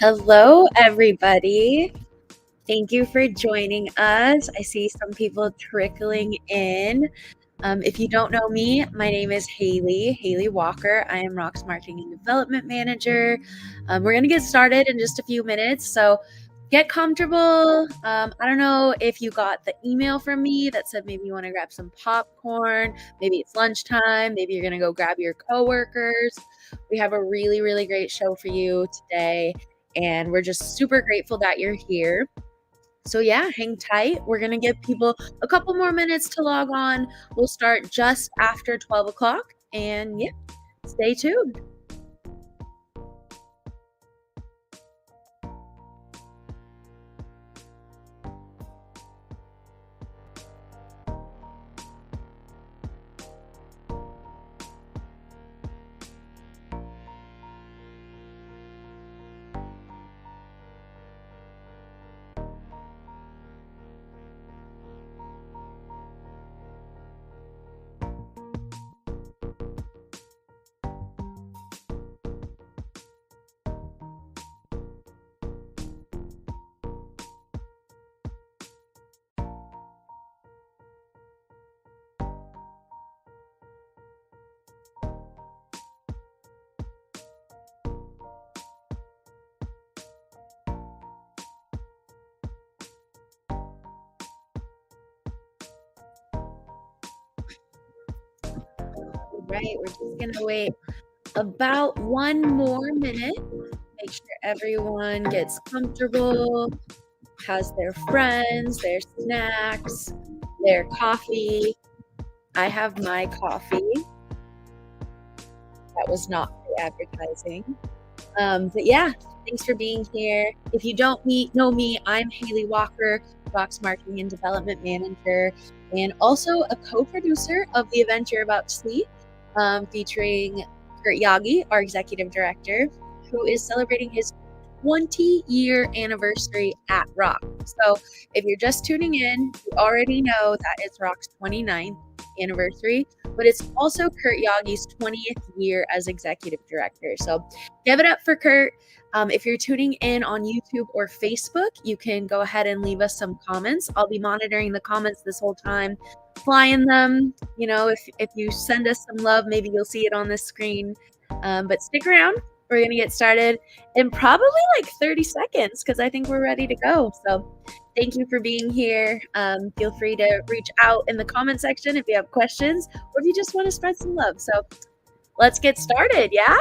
Hello, everybody. Thank you for joining us. I see some people trickling in. If you don't know me, my name is Haley Walker. I am R.O.C.K Marketing and Development Manager. We're going to get started in just a few minutes, so get comfortable. I don't know if you got the email from me that said maybe you want to grab some popcorn, maybe it's lunchtime, maybe you're going to go grab your coworkers. We have a really great show for you today, and we're just super grateful that you're here. So yeah, hang tight. We're going to give people a couple more minutes to log on. We'll start just after 12 o'clock. And yeah, stay tuned. Right, we're just going to wait about one more minute. Make sure everyone gets comfortable, has their friends, their snacks, their coffee. I have my coffee. That was not the advertising. But yeah, thanks for being here. If you don't know me, I'm Haley Walker, R.O.C.K Marketing and Development Manager, and also a co-producer of the event you're about to see, featuring Kurt Yagi, our Executive Director, who is celebrating his 20-year anniversary at R.O.C.K. So if you're just tuning in, you already know that it's R.O.C.K's 29th anniversary, but it's also Kurt Yagi's 20th year as Executive Director. So give it up for Kurt. If you're tuning in on YouTube or Facebook, you can go ahead and leave us some comments. I'll be monitoring the comments this whole time, flying them. You know, if you send us some love, maybe you'll see it on the screen. But stick around. We're going to get started in probably like 30 seconds because I think we're ready to go. So thank you for being here. Feel free to reach out in the comment section if you have questions or if you just want to spread some love. So let's get started, yeah?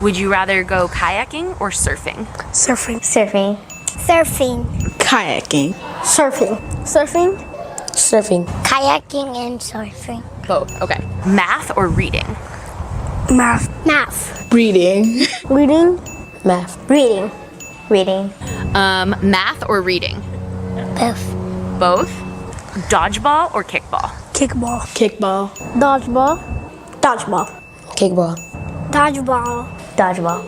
Would you rather go kayaking or surfing? Surfing. Surfing. Surfing. Kayaking. Surfing. Surfing. Surfing. Kayaking and surfing. Both. Okay. Math or reading? Math. Math. Reading. Reading. Math. Reading. Reading. Math or reading? Both. Both. Dodgeball or kickball? Kickball. Kickball. Dodgeball. Dodgeball. Kickball. Dodgeball. Dodgeball.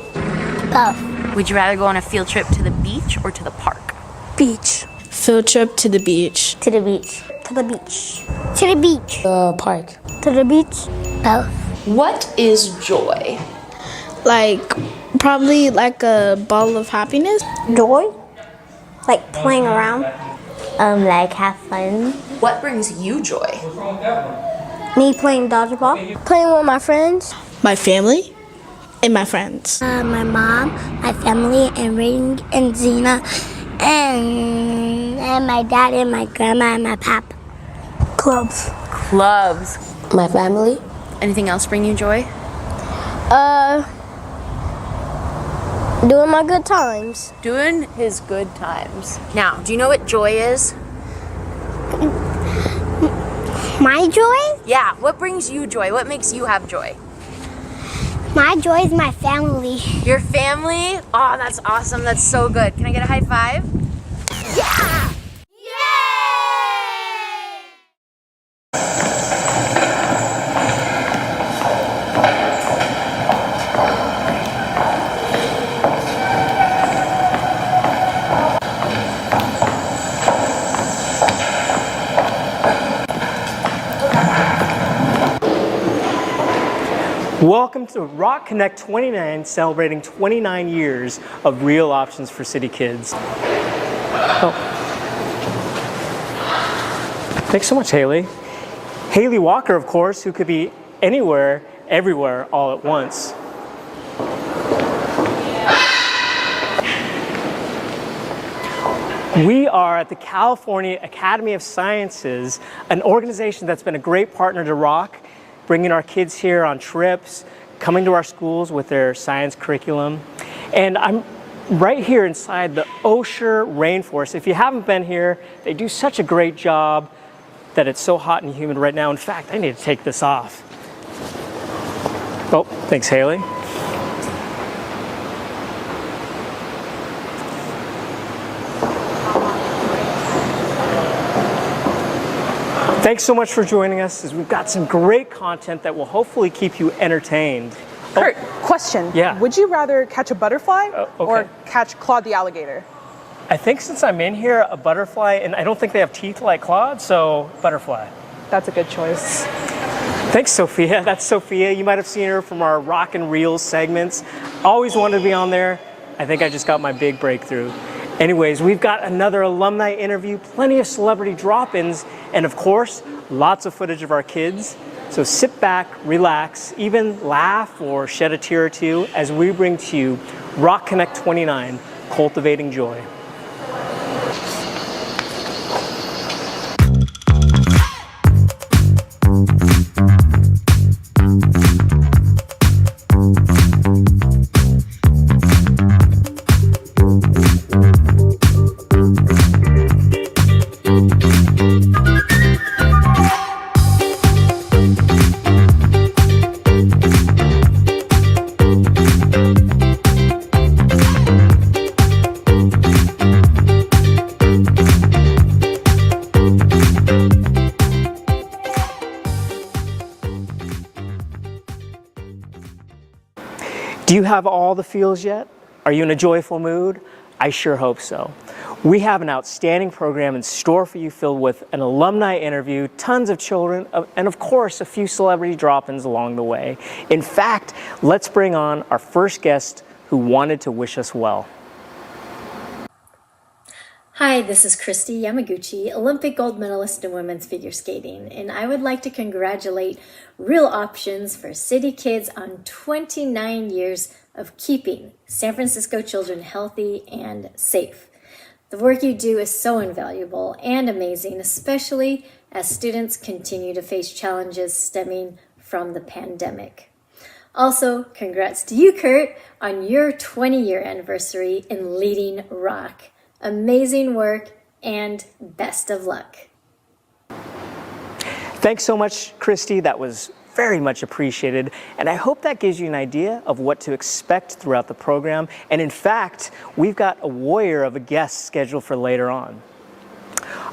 Both. Would you rather go on a field trip to the beach or to the park? Beach. Field trip to the beach. To the beach. To the beach. To the beach. Park. To the beach. Both. What is joy? Like, probably like a ball of happiness. Joy. Like playing around. Like have fun. What brings you joy? Me playing dodgeball. Playing with my friends. My family and my friends. My mom, my family, and Rain and Zena, and my dad and my grandma and my pap. Clubs. Clubs. My family. Anything else bring you joy? Doing my good times. Doing his good times. Now, do you know what joy is? My joy? Yeah, what brings you joy? What makes you have joy? My joy is my family. Your family? Oh, that's awesome. That's so good. Can I get a high five? Yeah! Welcome to R.O.C.K Connect 29, celebrating 29 years of real options for city kids. Oh. Thanks so much, Haley. Haley Walker, of course, who could be anywhere, everywhere, all at once. We are at the California Academy of Sciences, an organization that's been a great partner to R.O.C.K, bringing our kids here on trips, coming to our schools with their science curriculum. And I'm right here inside the Osher rainforest. If you haven't been here, they do such a great job that it's so hot and humid right now. In fact, I need to take this off. Oh, thanks, Haley. Thanks so much for joining us, as we've got some great content that will hopefully keep you entertained. Kurt, question. Yeah. Would you rather catch a butterfly okay. or catch Claude the alligator? I think since I'm in here, a butterfly, and I don't think they have teeth like Claude, so butterfly. That's a good choice. Thanks, Sophia. That's Sophia. You might have seen her from our Rock and Reels segments. Always wanted to be on there. I think I just got my big breakthrough. Anyways, we've got another alumni interview, plenty of celebrity drop-ins, and of course, lots of footage of our kids. So sit back, relax, even laugh or shed a tear or two as we bring to you R.O.C Connect 29, Cultivating Joy. Do you have all the feels yet? Are you in a joyful mood? I sure hope so. We have an outstanding program in store for you, filled with an alumni interview, tons of children, and of course, a few celebrity drop-ins along the way. In fact, let's bring on our first guest who wanted to wish us well. Hi, this is Christy Yamaguchi, Olympic gold medalist in women's figure skating, and I would like to congratulate Real Options for City Kids on 29 years of keeping San Francisco children healthy and safe. The work you do is so invaluable and amazing, especially as students continue to face challenges stemming from the pandemic. Also, congrats to you, Kurt, on your 20-year anniversary in leading R.O.C. Amazing work and best of luck. Thanks so much, Christy. That was very much appreciated. And I hope that gives you an idea of what to expect throughout the program. And in fact, we've got a warrior of a guest scheduled for later on.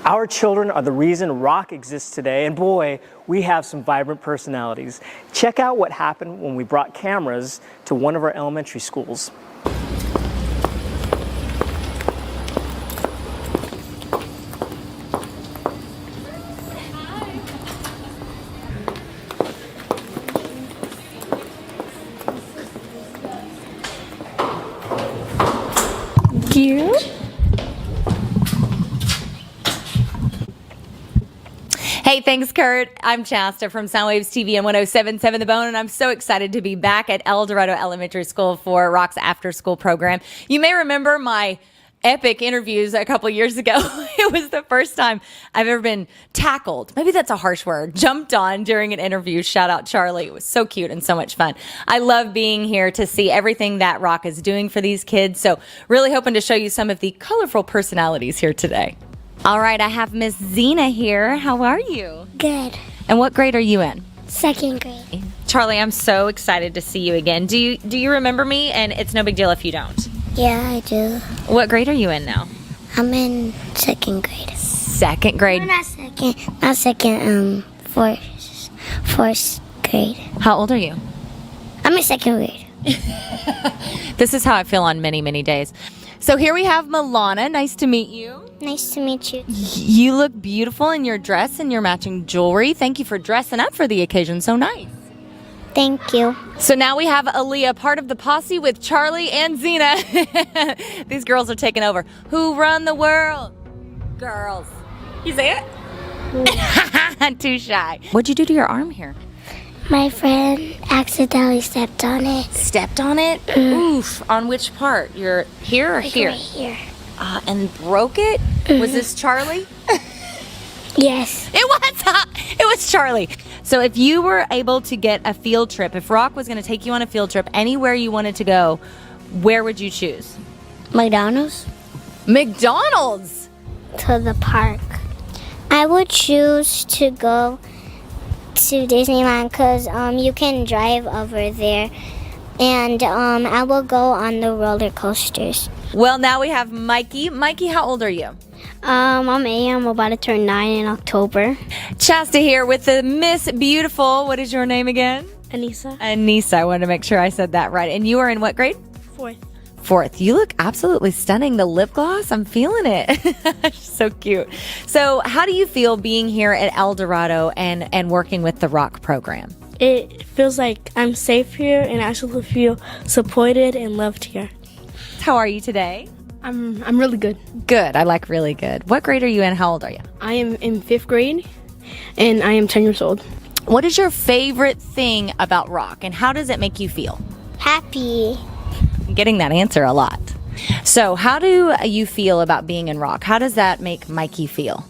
Our children are the reason R.O.C. exists today, and boy, we have some vibrant personalities. Check out what happened when we brought cameras to one of our elementary schools. Hey, thanks, Kurt. I'm Shasta from Soundwaves TV and 107.7 The Bone, and I'm so excited to be back at El Dorado Elementary School for R.O.C.K's after-school program. You may remember my epic interviews a couple years ago. It was the first time I've ever been tackled. Maybe that's a harsh word. Jumped on during an interview. Shout out Charlie. It was so cute and so much fun. I love being here to see everything that R.O.C.K is doing for these kids. So really hoping to show you some of the colorful personalities here today. All right, I have Miss Zena here. How are you? Good. And what grade are you in? 2nd grade. Charlie, I'm so excited to see you again. Do you remember me? And it's no big deal if you don't. Yeah, I do. What grade are you in now? I'm in 2nd grade. 2nd grade. No, not second, fourth grade. How old are you? I'm in 2nd grade. This is how I feel on many, many days. So here we have Milana. Nice to meet you. Nice to meet you. You look beautiful in your dress and your matching jewelry. Thank you for dressing up for the occasion. So nice. Thank you. So now we have Aaliyah, part of the posse with Charlie and Zena. These girls are taking over. Who run the world? Girls. You say it? Too shy. What'd you do to your arm here? My friend accidentally stepped on it. Stepped on it? Oof. On which part? Your here or here? Right here. And broke it? Was this Charlie? Yes. It was Charlie. So if you were able to get a field trip, if R.O.C.K was going to take you on a field trip anywhere you wanted to go, where would you choose? McDonald's? McDonald's? To the park. I would choose to go to Disneyland because you can drive over there. And I will go on the roller coasters. Well, now we have Mikey. Mikey, how old are you? I'm 8. I'm about to turn 9 in October. Shasta here with the Miss Beautiful. What is your name again? Anissa. Anissa. I wanted to make sure I said that right. And you are in what grade? 4th. 4th. You look absolutely stunning. The lip gloss, I'm feeling it. So cute. So how do you feel being here at El Dorado and working with the R.O.C.K program? It feels like I'm safe here and I also feel supported and loved here. How are you today? I'm really good. Good. I like really good. What grade are you in? How old are you? I am in 5th grade, and I am 10 years old. What is your favorite thing about R.O.C.K, and how does it make you feel? Happy. I'm getting that answer a lot. So how do you feel about being in R.O.C.K? How does that make Mikey feel?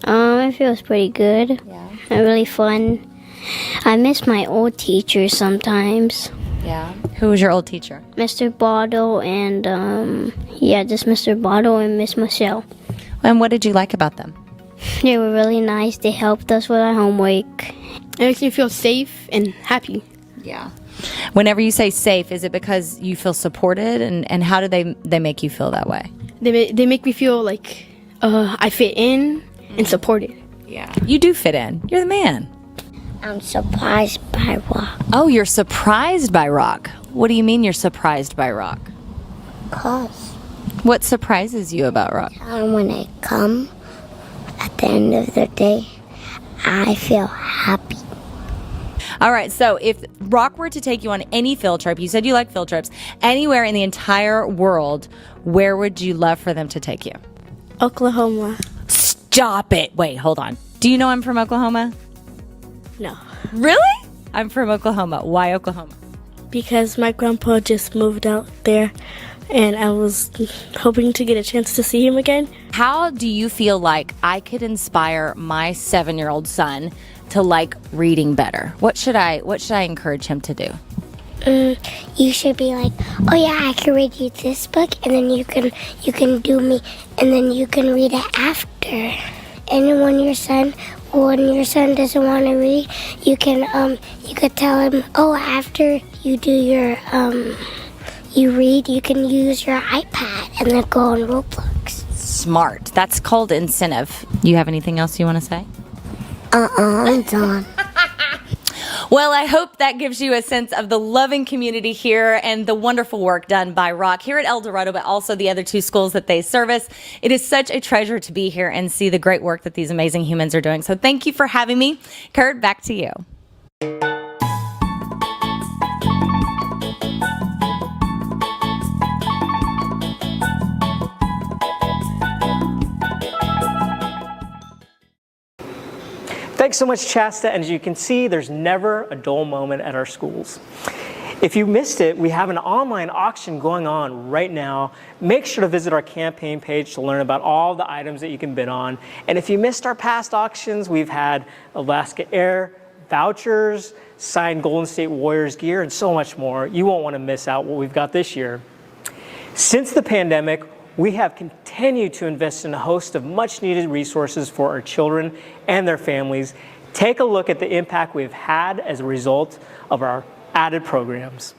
It feels pretty good. Yeah. Really fun. I miss my old teachers sometimes. Yeah. Who was your old teacher? Mr. Bottle and, just Mr. Bottle and Miss Michelle. And what did you like about them? They were really nice. They helped us with our homework. It makes me feel safe and happy. Yeah. Whenever you say safe, is it because you feel supported? And how do they make you feel that way? They make me feel like I fit in and supported. Yeah. You do fit in. You're the man. I'm surprised by R.O.C.K. Oh, you're surprised by R.O.C.K. What do you mean you're surprised by R.O.C.K? Cause What surprises you about R.O.C.K? when I come at the end of the day, I feel happy. All right, so if R.O.C.K were to take you on any field trip, you said you like field trips, anywhere in the entire world, where would you love for them to take you? Oklahoma. Stop it. Wait, hold on. Do you know I'm from Oklahoma? No. Really? I'm from Oklahoma. Why Oklahoma? Because my grandpa just moved out there and I was hoping to get a chance to see him again. How do you feel like I could inspire my 7-year-old son to like reading better? What should I encourage him to do? You should be like, oh yeah, I can read you this book, and then you can do me, and then you can read it after. And when your son doesn't want to read, you could tell him, oh, after you do your you read, you can use your iPad and then go on Roblox. Smart. That's called incentive. You have anything else you want to say? I'm done. Well, I hope that gives you a sense of the loving community here and the wonderful work done by R.O.C here at El Dorado, but also the other 2 schools that they service. It is such a treasure to be here and see the great work that these amazing humans are doing. So thank you for having me. Kurt, back to you. Thanks so much, Chasta. And as you can see, there's never a dull moment at our schools. If you missed it, we have an online auction going on right now. Make sure to visit our campaign page to learn about all the items that you can bid on. And if you missed our past auctions, we've had Alaska Air vouchers, signed Golden State Warriors gear, and so much more. You won't want to miss out what we've got this year. Since the pandemic, we have continued to invest in a host of much needed resources for our children and their families. Take a look at the impact we've had as a result of our added programs.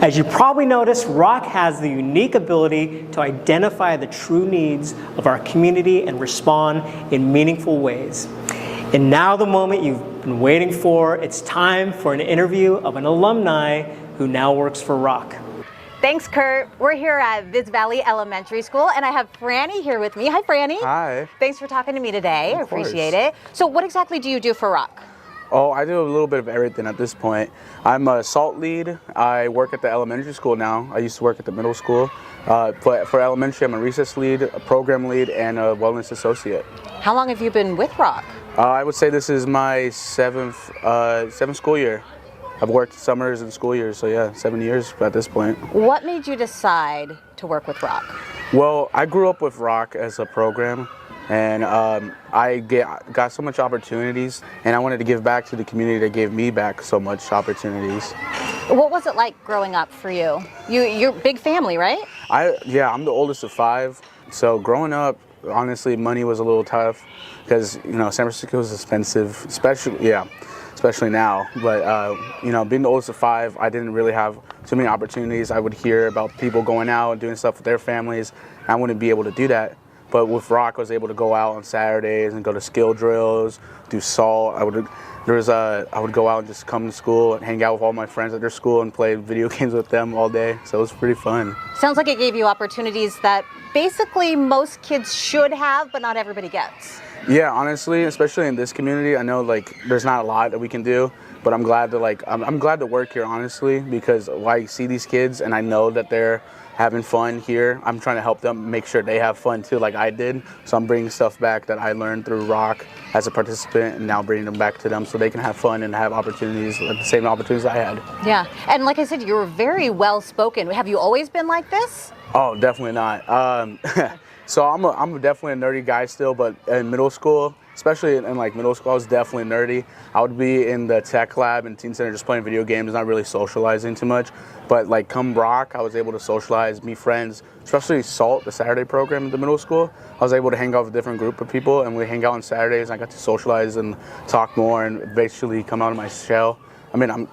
As you probably noticed, R.O.C.K has the unique ability to identify the true needs of our community and respond in meaningful ways. And now the moment you've been waiting for, it's time for an interview of an alumni who now works for R.O.C.K. Thanks, Kurt. We're here at Viz Valley Elementary School, and I have Franny here with me. Hi, Franny. Hi. Thanks for talking to me today. I Of course. appreciate it. So what exactly do you do for R.O.C.K? Oh, I do a little bit of everything at this point. I'm a SALT lead. I work at the elementary school now. I used to work at the middle school. But for elementary, I'm a recess lead, a program lead, and a wellness associate. How long have you been with R.O.C.K? I would say this is my seventh school year. I've worked summers and school years, so yeah, 7 years at this point. What made you decide to work with R.O.C.K? Well, I grew up with R.O.C.K as a program. And I got so much opportunities, and I wanted to give back to the community that gave me back so much opportunities. What was it like growing up for you? You're a big family, right? I'm the oldest of 5. So growing up, honestly, money was a little tough because San Francisco is expensive, especially now. But being the oldest of 5, I didn't really have too many opportunities. I would hear about people going out and doing stuff with their families. And I wouldn't be able to do that. But with R.O.C.K, I was able to go out on Saturdays and go to skill drills, do SALT. I would go out and just come to school and hang out with all my friends at their school and play video games with them all day. So it was pretty fun. Sounds like it gave you opportunities that basically most kids should have, but not everybody gets. Yeah, honestly, especially in this community, I know there's not a lot that we can do. But I'm glad to I'm glad to work here, honestly, because I see these kids and I know that they're having fun here. I'm trying to help them make sure they have fun too, like I did. So I'm bringing stuff back that I learned through R.O.C.K as a participant, and now bringing them back to them so they can have fun and have opportunities, like the same opportunities I had. Yeah, and like I said, you were very well spoken. Have you always been like this? Oh, definitely not. So I'm definitely a nerdy guy still, but in middle school, especially in like middle school, I was definitely nerdy. I would be in the tech lab and teen center just playing video games, not really socializing too much. But like come R.O.C.K, I was able to socialize, meet friends, especially SALT, the Saturday program at the middle school. I was able to hang out with a different group of people, and we hang out on Saturdays. And I got to socialize and talk more and basically come out of my shell. I mean, I'm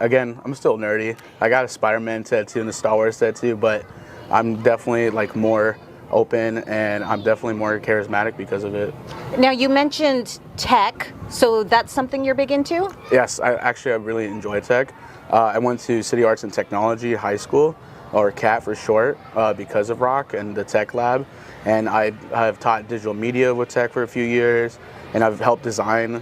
still nerdy. I got a Spider-Man tattoo and a Star Wars tattoo, but I'm definitely like more open, and I'm definitely more charismatic because of it. Now you mentioned tech, so that's something you're big into? Yes, I really enjoy tech. I went to City Arts and Technology High School, or CAT for short, because of R.O.C.K and the tech lab. And I've taught digital media with tech for a few years, and I've helped design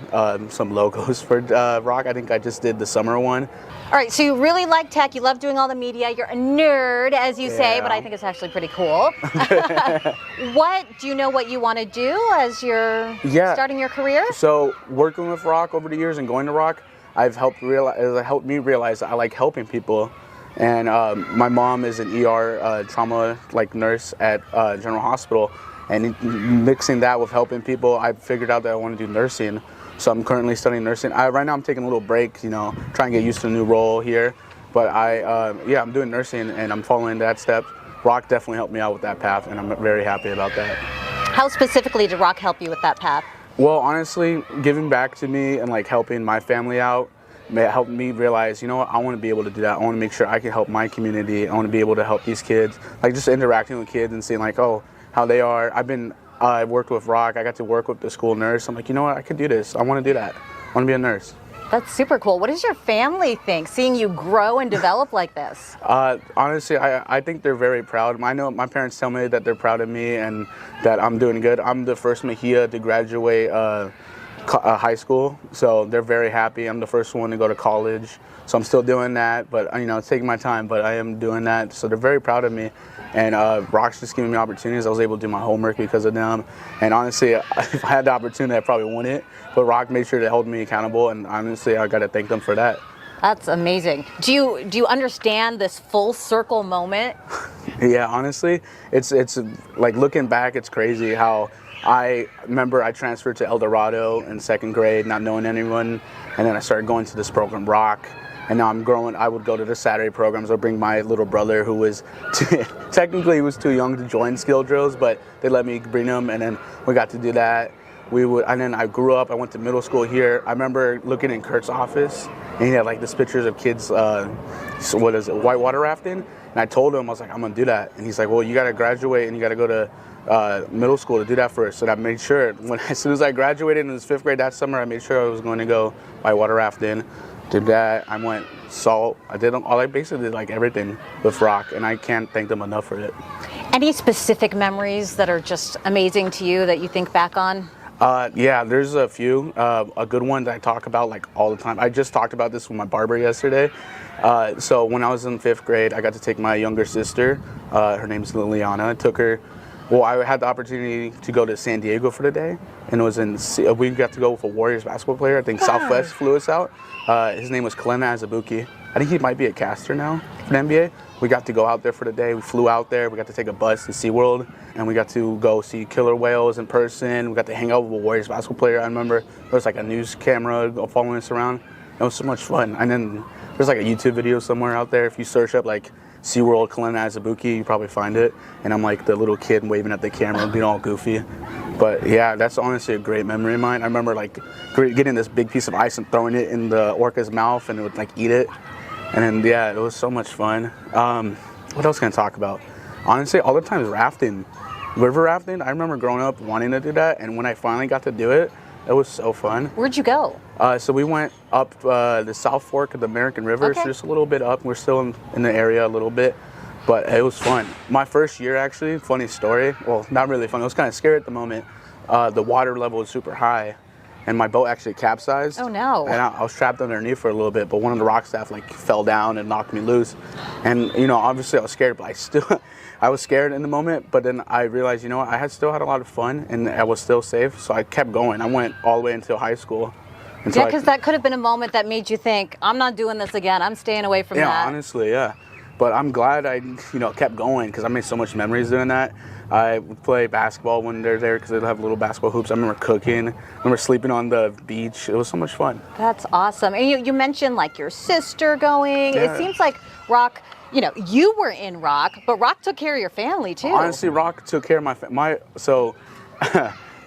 some logos for R.O.C.K. I think I just did the summer one. All right, so you really like tech, you love doing all the media, you're a nerd, as you say, but I think it's actually pretty cool. What, do you know what you want to do as you're starting your career? So working with R.O.C.K over the years and going to R.O.C.K, it helped me realize that I like helping people. And my mom is an ER trauma nurse at General Hospital, and mixing that with helping people, I figured out that I want to do nursing. So I'm currently studying nursing. Right now I'm taking a little break, trying to get used to the new role here. But I'm doing nursing and I'm following that step. R.O.C definitely helped me out with that path, and I'm very happy about that. How specifically did R.O.C help you with that path? Well, honestly, giving back to me and helping my family out helped me realize, I want to be able to do that. I want to make sure I can help my community. I want to be able to help these kids, just interacting with kids and seeing how they are. I worked with R.O.C. I got to work with the school nurse. I'm like, you know what, I could do this. I want to do that. I want to be a nurse. That's super cool. What does your family think, seeing you grow and develop like this? Honestly, I think they're very proud. I know my parents tell me that they're proud of me and that I'm doing good. I'm the first Mejia to graduate high school, so they're very happy. I'm the first one to go to college, so I'm still doing that, but it's taking my time, but I am doing that, so they're very proud of me. And R.O.C.K's just giving me opportunities. I was able to do my homework because of them, and honestly, if I had the opportunity, I probably wouldn't, but R.O.C. made sure to hold me accountable, and honestly, I got to thank them for that. That's amazing. Do you understand this full circle moment? Yeah, honestly, it's like looking back, it's crazy how I remember I transferred to El Dorado in 2nd grade, not knowing anyone, and then I started going to this program, R.O.C. And now I'm growing. I would go to the Saturday programs. I'd bring my little brother, who was technically he was too young to join skill drills, but they let me bring him, and then we got to do that. And then I grew up. I went to middle school here. I remember looking in Kurt's office, and he had these pictures of kids, whitewater rafting. And I told him, I was like, I'm gonna do that. And he's like, well, you gotta graduate and you gotta go to middle school to do that first. And I made sure, as soon as I graduated in 5th grade that summer, I made sure I was going to go whitewater rafting. Did that. I went SALT. I basically did everything with R.O.C., and I can't thank them enough for it. Any specific memories that are just amazing to you that you think back on? Yeah, there's a few. A good one that I talk about all the time. I just talked about this with my barber yesterday. So when I was in 5th grade, I got to take my younger sister. Her name's Liliana. I took her. Well, I had the opportunity to go to San Diego for the day, and it was we got to go with a Warriors basketball player. I think Southwest flew us out. His name was Kalena Azubuike. I think he might be a caster now for the NBA. We got to go out there for the day. We flew out there. We got to take a bus to SeaWorld, and we got to go see killer whales in person. We got to hang out with a Warriors basketball player. I remember there was a news camera following us around. It was so much fun. And then there's a YouTube video somewhere out there. If you search up SeaWorld Kalena Azubuike, you probably find it. And I'm the little kid waving at the camera, being all goofy. But yeah, that's honestly a great memory of mine. I remember getting this big piece of ice and throwing it in the orca's mouth, and it would eat it. And then yeah, it was so much fun. What else can I talk about? Honestly, all the times rafting, river rafting. I remember growing up wanting to do that, and when I finally got to do it, it was so fun. Where'd you go? So we went up the South Fork of the American River, so just a little bit up. We're still in the area a little bit, but it was fun. My first year, actually, funny story. Well, not really fun. It was kind of scary at the moment. The water level was super high, and my boat actually capsized. Oh no. And I was trapped underneath for a little bit, but one of the ROC staff like fell down and knocked me loose. And you know, obviously I was scared, but I was scared in the moment, but then I realized, you know what, I still had a lot of fun and I was still safe, so I kept going. I went all the way until high school. Yeah, because that could have been a moment that made you think, I'm not doing this again, I'm staying away from that. Yeah, honestly, yeah. But I'm glad I, kept going because I made so much memories doing that. I would play basketball when they're there because they'd have little basketball hoops. I remember cooking. I remember sleeping on the beach. It was so much fun. That's awesome. And you mentioned like your sister going. Yeah. It seems like R.O.C.K, you were in R.O.C.K, but R.O.C.K took care of your family too. Honestly, R.O.C.K took care of my family. So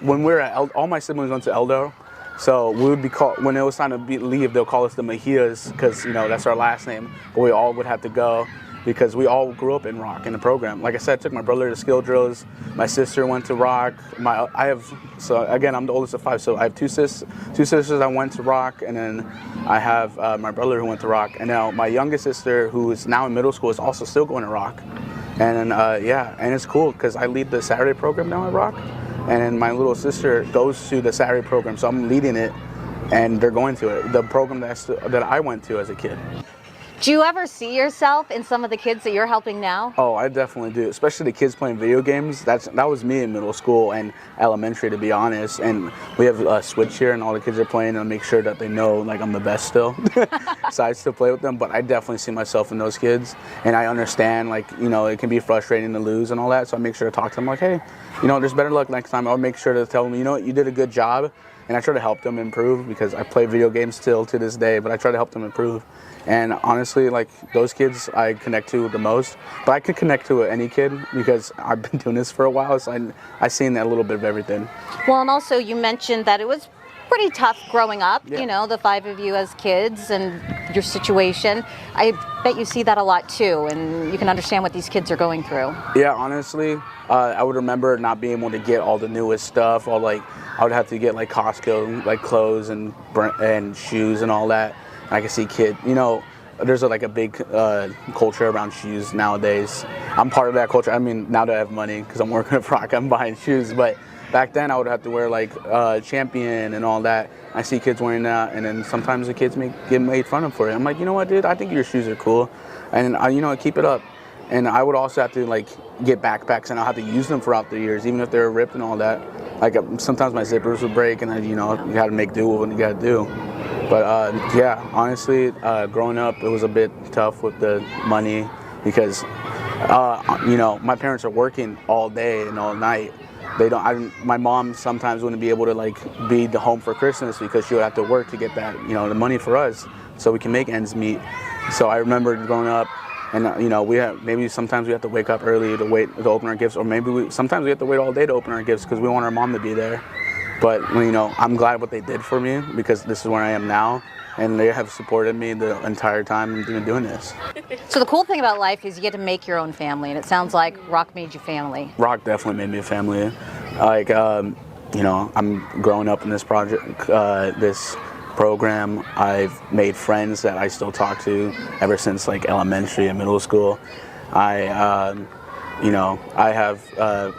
when we were at all my siblings went to Eldo. So we would be called, when it was time to leave, they'll call us the Mejias because, that's our last name. But we all would have to go because we all grew up in R.O.C.K in the program. Like I said, I took my brother to skill drills. My sister went to R.O.C.K. So again, I'm the oldest of 5, so I have two sisters that went to R.O.C.K, and then I have my brother who went to R.O.C K. And now my youngest sister, who is now in middle school, is also still going to R.O.C K. And and it's cool because I lead the Saturday program now at R.O.C K. And then my little sister goes to the Saturday program, so I'm leading it, and they're going to it. The program that I went to as a kid. Do you ever see yourself in some of the kids that you're helping now? Oh, I definitely do, especially the kids playing video games. That was me in middle school and elementary, to be honest. And we have a Switch here, and all the kids are playing, and I make sure that they know like I'm the best still. So I still play with them, but I definitely see myself in those kids, and I understand it can be frustrating to lose and all that. So I make sure to talk to them like, hey, there's better luck next time. I'll make sure to tell them, you did a good job, and I try to help them improve because I play video games still to this day, but I try to help them improve. And honestly, those kids I connect to the most, but I could connect to any kid because I've been doing this for a while, so I've seen that little bit of everything. Well, and also you mentioned that it was pretty tough growing up, yeah. The 5 of you as kids and your situation. I bet you see that a lot too, and you can understand what these kids are going through. Yeah, honestly, I would remember not being able to get all the newest stuff, or I would have to get Costco, clothes and shoes and all that. I can see kids, there's a big culture around shoes nowadays. I'm part of that culture. I mean, now that I have money, because I'm working at R.O.C K, I'm buying shoes. But back then, I would have to wear Champion and all that. I see kids wearing that, and then sometimes the kids get made fun of for it. I'm like, you know what, dude? I think your shoes are cool, and keep it up. And I would also have to get backpacks, and I'll have to use them throughout the years, even if they're ripped and all that. Sometimes my zippers would break, and then you got to make do with what you got to do. But honestly, growing up, it was a bit tough with the money because, my parents are working all day and all night. My mom sometimes wouldn't be able to be home for Christmas because she would have to work to get that, the money for us so we can make ends meet. So I remember growing up, and sometimes we have to wake up early to open our gifts, or sometimes we have to wait all day to open our gifts because we want our mom to be there. But I'm glad what they did for me because this is where I am now, and they have supported me the entire time I'm doing this. So the cool thing about life is you get to make your own family, and it sounds like R.O.C made you family. R.O.C definitely made me a family. I'm growing up in this project, this program. I've made friends that I still talk to ever since elementary and middle school. I have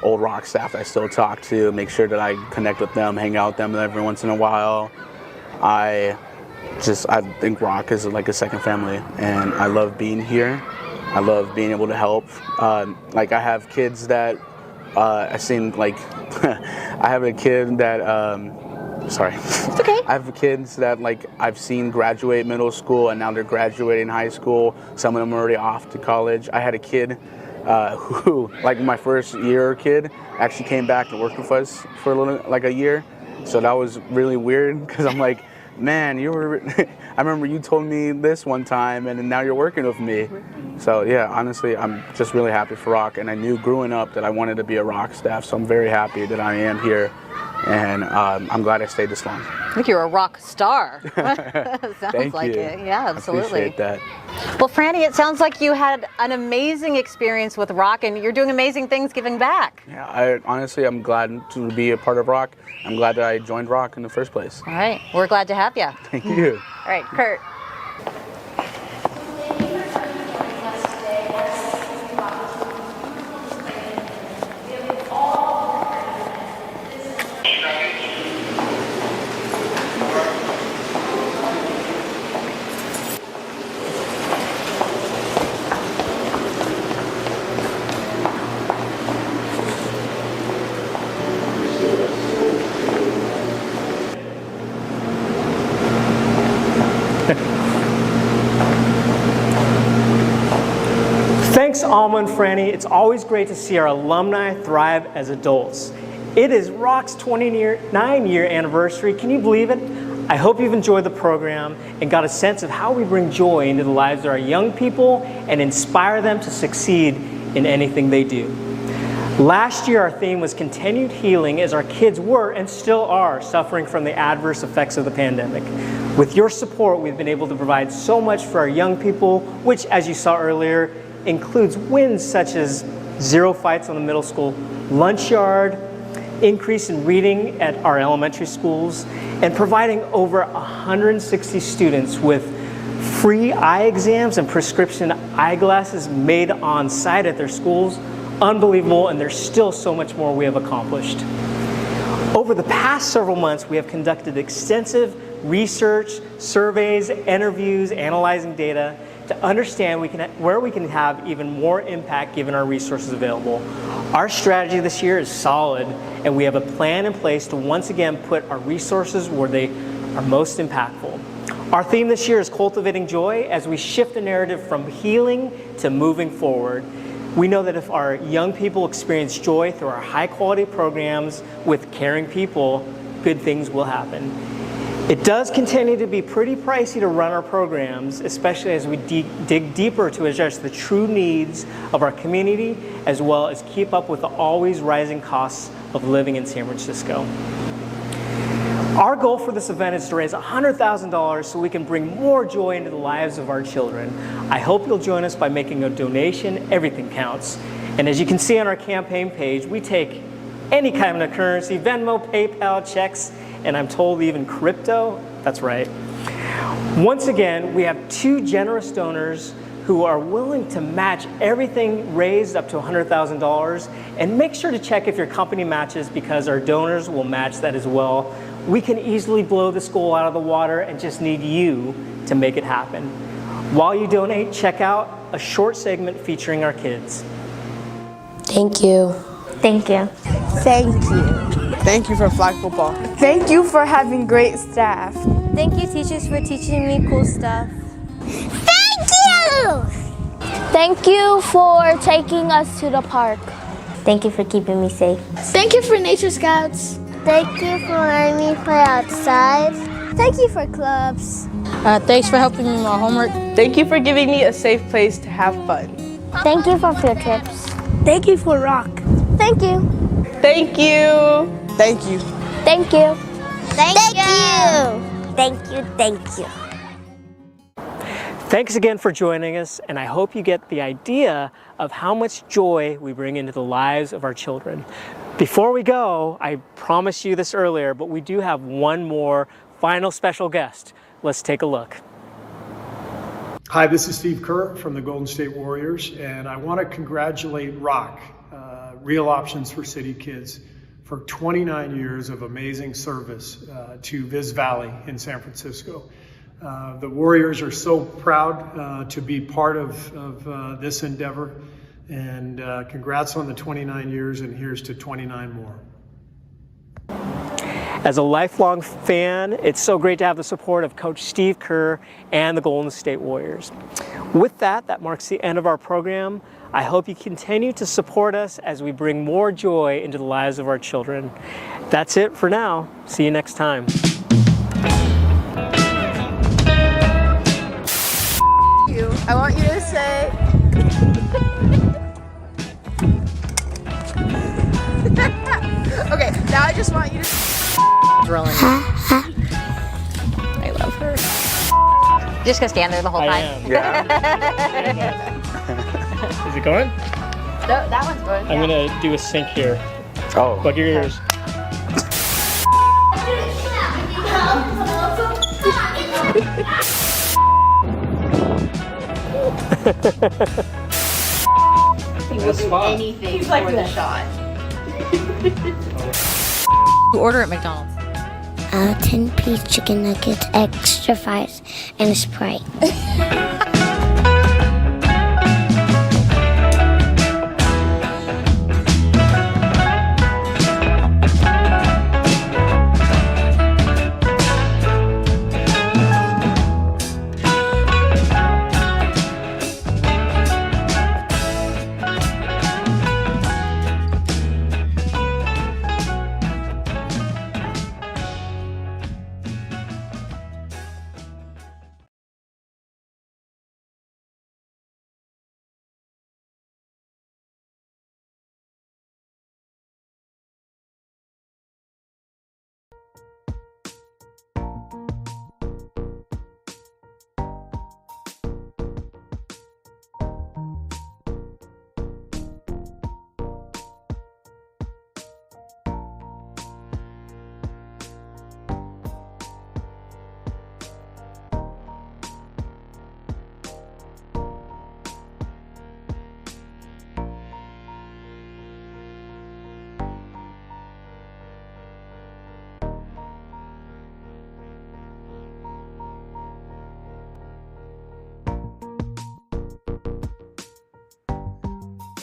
old R.O.C staff I still talk to, make sure that I connect with them, hang out with them every once in a while. I think R.O.C is a second family, and I love being here. I love being able to help. I have kids that I have a kid that sorry. It's okay. I have kids that I've seen graduate middle school, and now they're graduating high school. Some of them are already off to college. I had a kid who, my first year kid, actually came back and worked with us for a year. So that was really weird because I'm like, man, I remember you told me this one time, and now you're working with me. So yeah, honestly, I'm just really happy for R.O.C, and I knew growing up that I wanted to be a R.O.C staff, so I'm very happy that I am here, and I'm glad I stayed this long. I think you're a rock star. Sounds Thank like you. it. Yeah, absolutely. I appreciate that. Well, Franny, it sounds like you had an amazing experience with R.O.C, and you're doing amazing things giving back. Yeah, I'm glad to be a part of R.O.C. I'm glad that I joined R.O.C in the first place. All right, we're glad to have you. Thank you. All right, Kurt. Thanks, Alma and Franny. It's always great to see our alumni thrive as adults. It is R.O.C.K's 29-year anniversary. Can you believe it? I hope you've enjoyed the program and got a sense of how we bring joy into the lives of our young people and inspire them to succeed in anything they do. Last year, our theme was continued healing as our kids were and still are suffering from the adverse effects of the pandemic. With your support, we've been able to provide so much for our young people, which, as you saw earlier, includes wins such as 0 fights on the middle school lunch yard, increase in reading at our elementary schools, and providing over 160 students with free eye exams and prescription eyeglasses made on site at their schools. Unbelievable, and there's still so much more we have accomplished. Over the past several months, we have conducted extensive research, surveys, interviews, analyzing data to understand where we can have even more impact given our resources available. Our strategy this year is solid, and we have a plan in place to once again put our resources where they are most impactful. Our theme this year is cultivating joy as we shift the narrative from healing to moving forward. We know that if our young people experience joy through our high-quality programs with caring people, good things will happen. It does continue to be pretty pricey to run our programs, especially as we dig deeper to address the true needs of our community, as well as keep up with the always rising costs of living in San Francisco. Our goal for this event is to raise $100,000 so we can bring more joy into the lives of our children. I hope you'll join us by making a donation. Everything counts. And as you can see on our campaign page, we take any kind of currency, Venmo, PayPal, checks, and I'm told even crypto. That's right. Once again, we have 2 generous donors who are willing to match everything raised up to $100,000. And make sure to check if your company matches, because our donors will match that as well. We can easily blow this goal out of the water and just need you to make it happen. While you donate, check out a short segment featuring our kids. Thank you. Thank you. Thank you. Thank you for flag football. Thank you for having great staff. Thank you, teachers, for teaching me cool stuff. Thank you! Thank you for taking us to the park. Thank you for keeping me safe. Thank you for Nature Scouts. Thank you for letting me play outside. Thank you for clubs. Thanks for helping me with my homework. Thank you for giving me a safe place to have fun. Thank you for field trips. Thank you for R.O.C.K. Thank you. Thank you. Thank you. Thank you. Thank you. Thank you. Thank you. Thanks again for joining us, and I hope you get the idea of how much joy we bring into the lives of our children. Before we go, I promised you this earlier, but we do have one more final special guest. Let's take a look. Hi, this is Steve Kerr from the Golden State Warriors, and I want to congratulate R.O.C.K, Real Options for City Kids, for 29 years of amazing service to Viz Valley in San Francisco. The Warriors are so proud to be part of this endeavor, and congrats on the 29 years, and here's to 29 more. As a lifelong fan, it's so great to have the support of Coach Steve Kerr and the Golden State Warriors. With that, that marks the end of our program. I hope you continue to support us as we bring more joy into the lives of our children. That's it for now. See you next time. I want you to say... Okay, now I just want you to... I love her. Just gonna stand there the whole time. I am. Yeah. Is it going? No, that one's going. I'm gonna do a sync here. Oh. Plug your ears. He will do anything for the shot. Order at McDonald's. 10-piece chicken nuggets, extra fries, and a Sprite.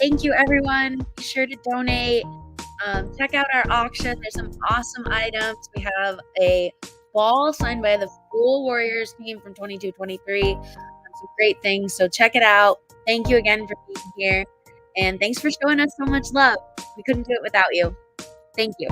Thank you, everyone. Be sure to donate. Check out our auction. There's some awesome items. We have a ball signed by the School Warriors team from 22-23. Some great things. So check it out. Thank you again for being here. And thanks for showing us so much love. We couldn't do it without you. Thank you.